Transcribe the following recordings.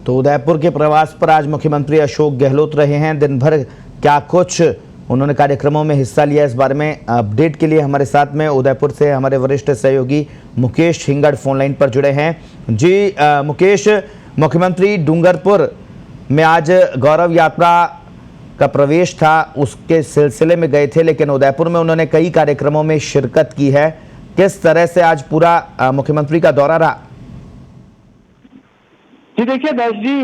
तो उदयपुर के प्रवास पर आज मुख्यमंत्री अशोक गहलोत रहे हैं। दिन भर क्या कुछ उन्होंने कार्यक्रमों में हिस्सा लिया, इस बारे में अपडेट के लिए हमारे साथ में उदयपुर से हमारे वरिष्ठ सहयोगी मुकेश हिंगड़ फोन लाइन पर जुड़े हैं। जी मुकेश, मुख्यमंत्री डूंगरपुर में आज गौरव यात्रा का प्रवेश था, उसके सिलसिले में गए थे, लेकिन उदयपुर में उन्होंने कई कार्यक्रमों में शिरकत की है। किस तरह से आज पूरा मुख्यमंत्री का दौरा रहा? जी देखिए दर्श जी,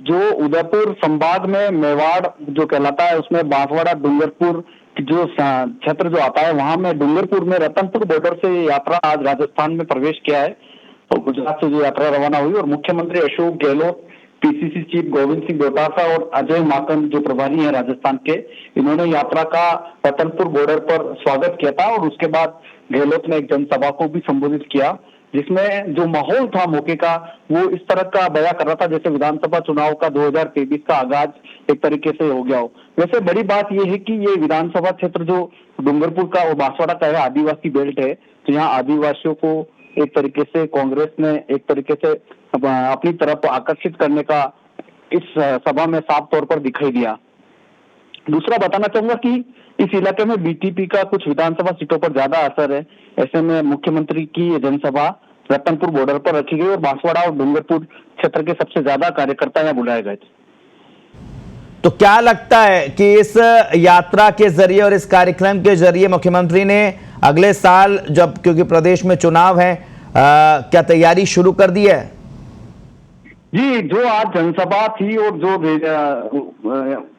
जो उदयपुर संभाग में मेवाड़ जो कहलाता है उसमें बांसवाड़ा डूंगरपुर जो क्षेत्र जो आता है, वहां में डूंगरपुर में रतनपुर बॉर्डर से यात्रा आज राजस्थान में प्रवेश किया है। तो गुजरात से जो यात्रा रवाना हुई और मुख्यमंत्री अशोक गहलोत, पीसीसी चीफ गोविंद सिंह डोटासरा और अजय माकन जो प्रभारी हैं राजस्थान के, इन्होंने यात्रा का रतनपुर बॉर्डर पर स्वागत किया था। और उसके बाद गहलोत ने एक जनसभा को भी संबोधित किया, जिसमें जो माहौल था मौके का वो इस तरह का बयां कर रहा था जैसे विधानसभा चुनाव का 2023 का आगाज एक तरीके से हो गया हो। वैसे बड़ी बात यह है कि ये विधानसभा क्षेत्र जो डूंगरपुर का और बांसवाड़ा का है, आदिवासी बेल्ट है, तो यहाँ आदिवासियों को एक तरीके से कांग्रेस ने एक तरीके से अपनी तरफ आकर्षित करने का इस सभा में साफ तौर पर दिखाई दिया। दूसरा बताना चाहूंगा कि इस इलाके में बीटीपी का कुछ विधानसभा सीटों पर ज्यादा असर है। ऐसे में मुख्यमंत्री की जनसभा रतनपुर बॉर्डर पर रखी गई और बांसवाड़ा और डूंगरपुर क्षेत्र के सबसे ज्यादा कार्यकर्ता यहाँ बुलाए गए थे। तो क्या लगता है कि इस यात्रा के जरिए और इस कार्यक्रम के जरिए मुख्यमंत्री ने अगले साल, जब क्योंकि प्रदेश में चुनाव है, क्या तैयारी शुरू कर दी है? जी, जो आज जनसभा थी और जो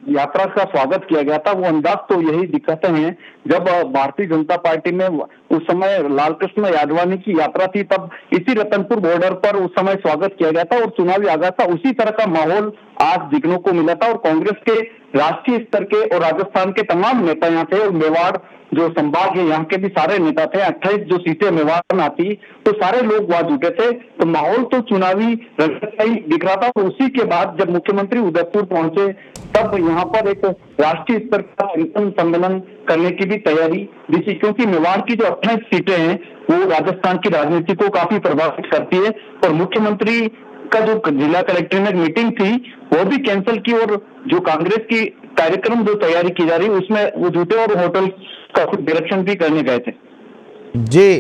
यात्रा का स्वागत किया गया था, वो अंदाज तो यही दिखाते हैं। जब भारतीय जनता पार्टी में उस समय लालकृष्ण यादवानी की यात्रा थी, तब इसी रतनपुर बॉर्डर पर उस समय स्वागत किया गया था और चुनावी आगाज था, उसी तरह का माहौल आज दिखने को मिला था। और कांग्रेस के राष्ट्रीय स्तर के और राजस्थान के तमाम नेता यहाँ थे और मेवाड़ जो संभाग है यहाँ के भी सारे नेता थे। 28 जो सीटें मेवाड़ में आती तो सारे लोग वहां जुटे थे, तो माहौल तो चुनावी रंग दिख रहा था। और उसी के बाद जब मुख्यमंत्री उदयपुर पहुंचे, तब यहाँ पर एक राष्ट्रीय स्तर का सम्मेलन करने की भी तैयारी दिखी, क्योंकि मेवाड़ की जो 28 सीटें हैं वो राजस्थान की राजनीति को काफी प्रभावित करती है। और मुख्यमंत्री का जो जिला कलेक्टर में मीटिंग थी वो भी कैंसिल की और जो कांग्रेस की कार्यक्रम जो तैयारी की जा रही उसमें वो जुटे और होटल का कुछ डायरेक्शन भी करने गए थे। जी,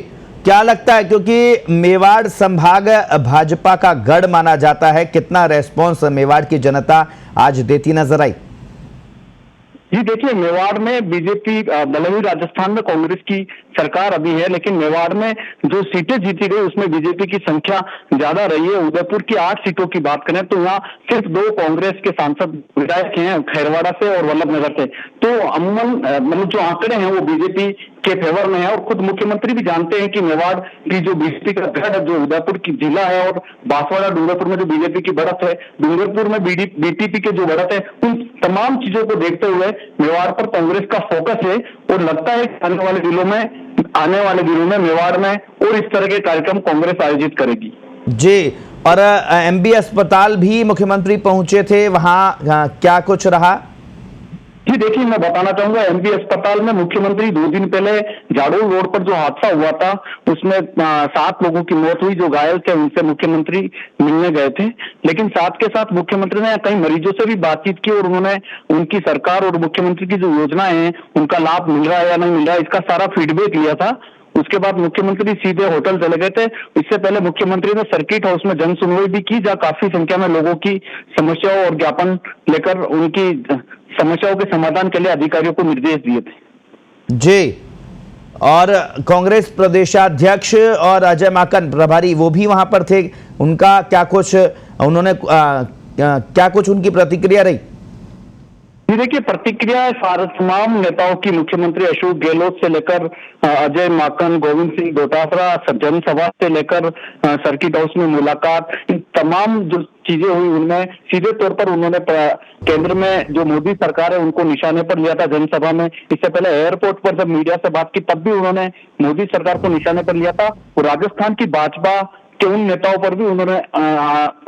क्या लगता है, क्योंकि मेवाड़ संभाग भाजपा का गढ़ माना जाता है, कितना रेस्पॉन्स मेवाड़ की जनता आज देती नजर आई? जी देखिए, मेवाड़ में बीजेपी, भले ही राजस्थान में कांग्रेस की सरकार अभी है, लेकिन मेवाड़ में जो सीटें जीती गई उसमें बीजेपी की संख्या ज्यादा रही है। उदयपुर की 8 सीटों की बात करें तो यहाँ सिर्फ 2 कांग्रेस के सांसद विधायक हैं, खैरवाड़ा से और वल्लभनगर से। तो अमूमन मतलब जो आंकड़े हैं वो बीजेपी के फेवर में है। और खुद मुख्यमंत्री भी जानते हैं कि मेवाड़ की जो बीजेपी का गढ़ जो उदयपुर की जिला है और बांसवाड़ा डूंगरपुर में जो बीजेपी की बढ़त है, डूंगरपुर में बीटीपी के जो बढ़त है, उन तमाम चीजों को देखते हुए मेवाड़ पर कांग्रेस का फोकस है। और लगता है कि आने वाले दिनों में मेवाड़ में और इस तरह के कार्यक्रम कांग्रेस आयोजित करेगी। जी, और एमबी अस्पताल भी मुख्यमंत्री पहुंचे थे, वहां क्या कुछ रहा? जी देखिए, मैं बताना चाहूंगा, एमबी अस्पताल में मुख्यमंत्री 2 दिन पहले जाडोल रोड पर जो हादसा हुआ था उसमें 7 लोगों की मौत हुई। जो घायल थे उनसे मुख्यमंत्री मिलने गए थे, लेकिन साथ के साथ मुख्यमंत्री ने कई मरीजों से भी बातचीत की और उन्होंने उनकी सरकार और मुख्यमंत्री की जो योजनाएं हैं उनका लाभ मिल रहा है या नहीं मिल रहा है, इसका सारा फीडबैक लिया था। उसके बाद मुख्यमंत्री सीधे होटल चले गए थे। इससे पहले मुख्यमंत्री ने सर्किट हाउस में जन सुनवाई भी की, जहाँ काफी संख्या में लोगों की समस्याओं और ज्ञापन लेकर उनकी समस्याओं के समाधान के लिए अधिकारियों को निर्देश दिए थे। जी, और कांग्रेस प्रदेशाध्यक्ष और अजय माकन प्रभारी वो भी वहां पर थे, उनका क्या कुछ उन्होंने क्या कुछ उनकी प्रतिक्रिया रही? जी देखिए, प्रतिक्रिया तमाम नेताओं की, मुख्यमंत्री अशोक गहलोत से लेकर अजय माकन, गोविंद सिंह डोटासरा, जनसभा से लेकर सर्किट हाउस में मुलाकात, इन तमाम जो चीजें हुई उनमें सीधे तौर पर उन्होंने केंद्र में जो मोदी सरकार है उनको निशाने पर लिया था जनसभा में। इससे पहले एयरपोर्ट पर जब मीडिया से बात की तब भी उन्होंने मोदी सरकार को निशाने पर लिया था। और राजस्थान की भाजपा के उन नेताओं पर भी उन्होंने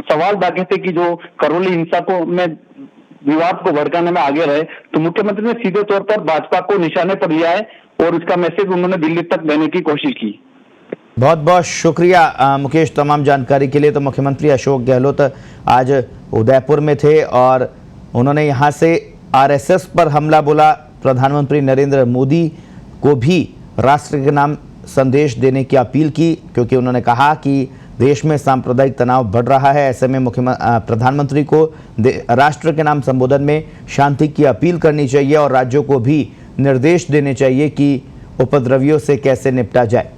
सवाल दागे थे कि जो करौली हिंसा को में विवाद को भड़काने में आगे रहे। तो मुख्यमंत्री ने सीधे तौर पर भाजपा को निशाने पर लिया है और इसका मैसेज उन्होंने दिल्ली तक देने की कोशिश की। बहुत बहुत शुक्रिया मुकेश, तमाम जानकारी के लिए। तो मुख्यमंत्री अशोक गहलोत आज उदयपुर में थे और उन्होंने यहाँ से आरएसएस पर हमला बोला। प्रधानमंत्री नरेंद्र मोदी को भी राष्ट्र के नाम संदेश देने की अपील की, क्योंकि उन्होंने कहा कि देश में सांप्रदायिक तनाव बढ़ रहा है। ऐसे में प्रधानमंत्री को राष्ट्र के नाम संबोधन में शांति की अपील करनी चाहिए और राज्यों को भी निर्देश देने चाहिए कि उपद्रवियों से कैसे निपटा जाए।